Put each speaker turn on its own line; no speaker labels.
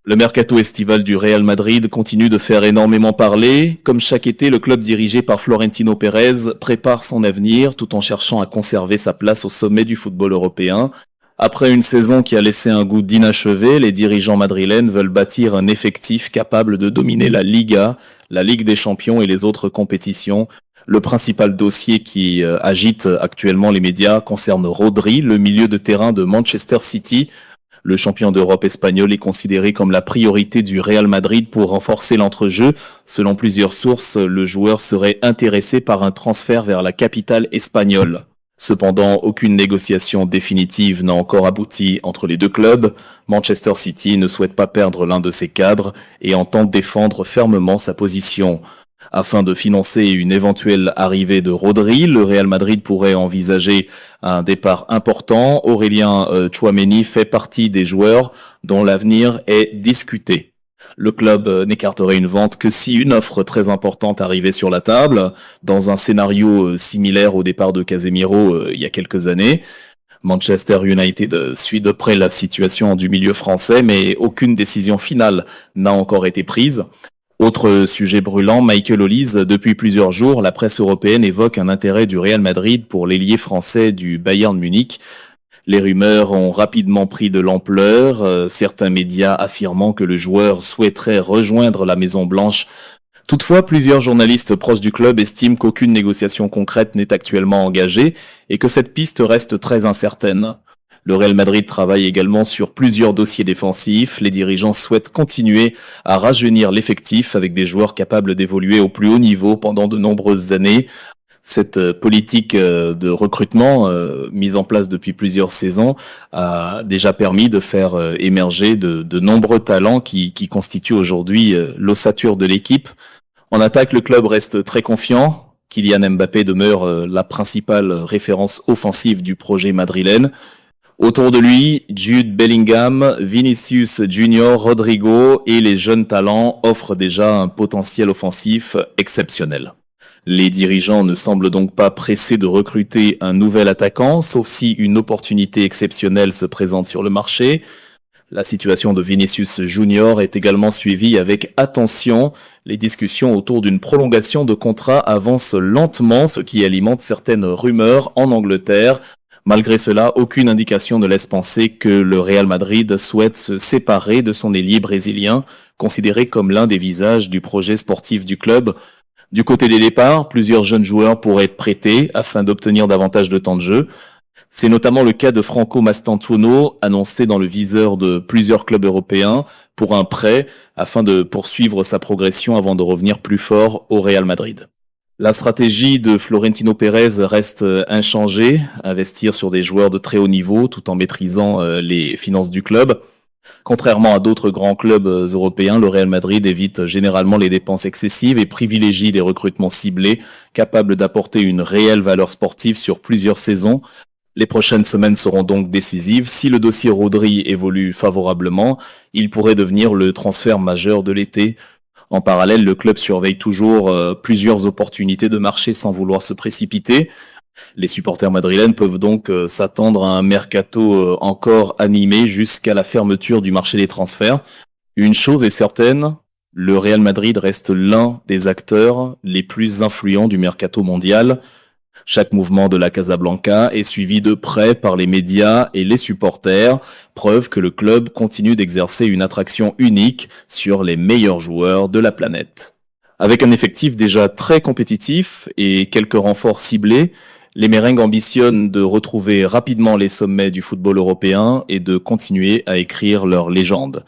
Le mercato estival du Real Madrid continue de faire énormément parler. Comme chaque été, le club dirigé par Florentino Pérez prépare son avenir tout en cherchant à conserver sa place au sommet du football européen. Après une saison qui a laissé un goût d'inachevé, les dirigeants madrilènes veulent bâtir un effectif capable de dominer la Liga, la Ligue des Champions et les autres compétitions. Le principal dossier qui agite actuellement les médias concerne Rodri, le milieu de terrain de Manchester City. Le champion d'Europe espagnol est considéré comme la priorité du Real Madrid pour renforcer l'entrejeu. Selon plusieurs sources, le joueur serait intéressé par un transfert vers la capitale espagnole. Cependant, aucune négociation définitive n'a encore abouti entre les deux clubs. Manchester City ne souhaite pas perdre l'un de ses cadres et entend défendre fermement sa position. Afin de financer une éventuelle arrivée de Rodri, le Real Madrid pourrait envisager un départ important. Aurélien Tchouaméni fait partie des joueurs dont l'avenir est discuté. Le club n'écarterait une vente que si une offre très importante arrivait sur la table, dans un scénario similaire au départ de Casemiro il y a quelques années. Manchester United suit de près la situation du milieu français, mais aucune décision finale n'a encore été prise. Autre sujet brûlant, Michael Olise. Depuis plusieurs jours, la presse européenne évoque un intérêt du Real Madrid pour l'ailier français du Bayern Munich. Les rumeurs ont rapidement pris de l'ampleur, certains médias affirmant que le joueur souhaiterait rejoindre la Maison Blanche. Toutefois, plusieurs journalistes proches du club estiment qu'aucune négociation concrète n'est actuellement engagée et que cette piste reste très incertaine. Le Real Madrid travaille également sur plusieurs dossiers défensifs. Les dirigeants souhaitent continuer à rajeunir l'effectif avec des joueurs capables d'évoluer au plus haut niveau pendant de nombreuses années. Cette politique de recrutement mise en place depuis plusieurs saisons a déjà permis de faire émerger de nombreux talents qui constituent aujourd'hui l'ossature de l'équipe. En attaque, le club reste très confiant. Kylian Mbappé demeure la principale référence offensive du projet madrilène. Autour de lui, Jude Bellingham, Vinicius Junior, Rodrigo et les jeunes talents offrent déjà un potentiel offensif exceptionnel. Les dirigeants ne semblent donc pas pressés de recruter un nouvel attaquant, sauf si une opportunité exceptionnelle se présente sur le marché. La situation de Vinicius Junior est également suivie avec attention. Les discussions autour d'une prolongation de contrat avancent lentement, ce qui alimente certaines rumeurs en Angleterre. Malgré cela, aucune indication ne laisse penser que le Real Madrid souhaite se séparer de son ailier brésilien, considéré comme l'un des visages du projet sportif du club. Du côté des départs, plusieurs jeunes joueurs pourraient être prêtés afin d'obtenir davantage de temps de jeu. C'est notamment le cas de Franco Mastantuono, annoncé dans le viseur de plusieurs clubs européens pour un prêt afin de poursuivre sa progression avant de revenir plus fort au Real Madrid. La stratégie de Florentino Pérez reste inchangée, investir sur des joueurs de très haut niveau tout en maîtrisant les finances du club. Contrairement à d'autres grands clubs européens, le Real Madrid évite généralement les dépenses excessives et privilégie des recrutements ciblés capables d'apporter une réelle valeur sportive sur plusieurs saisons. Les prochaines semaines seront donc décisives. Si le dossier Rodri évolue favorablement, il pourrait devenir le transfert majeur de l'été. En parallèle, le club surveille toujours plusieurs opportunités de marché sans vouloir se précipiter. Les supporters madrilènes peuvent donc s'attendre à un mercato encore animé jusqu'à la fermeture du marché des transferts. Une chose est certaine, le Real Madrid reste l'un des acteurs les plus influents du mercato mondial. Chaque mouvement de la Casablanca est suivi de près par les médias et les supporters, preuve que le club continue d'exercer une attraction unique sur les meilleurs joueurs de la planète. Avec un effectif déjà très compétitif et quelques renforts ciblés, les Merengues ambitionnent de retrouver rapidement les sommets du football européen et de continuer à écrire leur légende.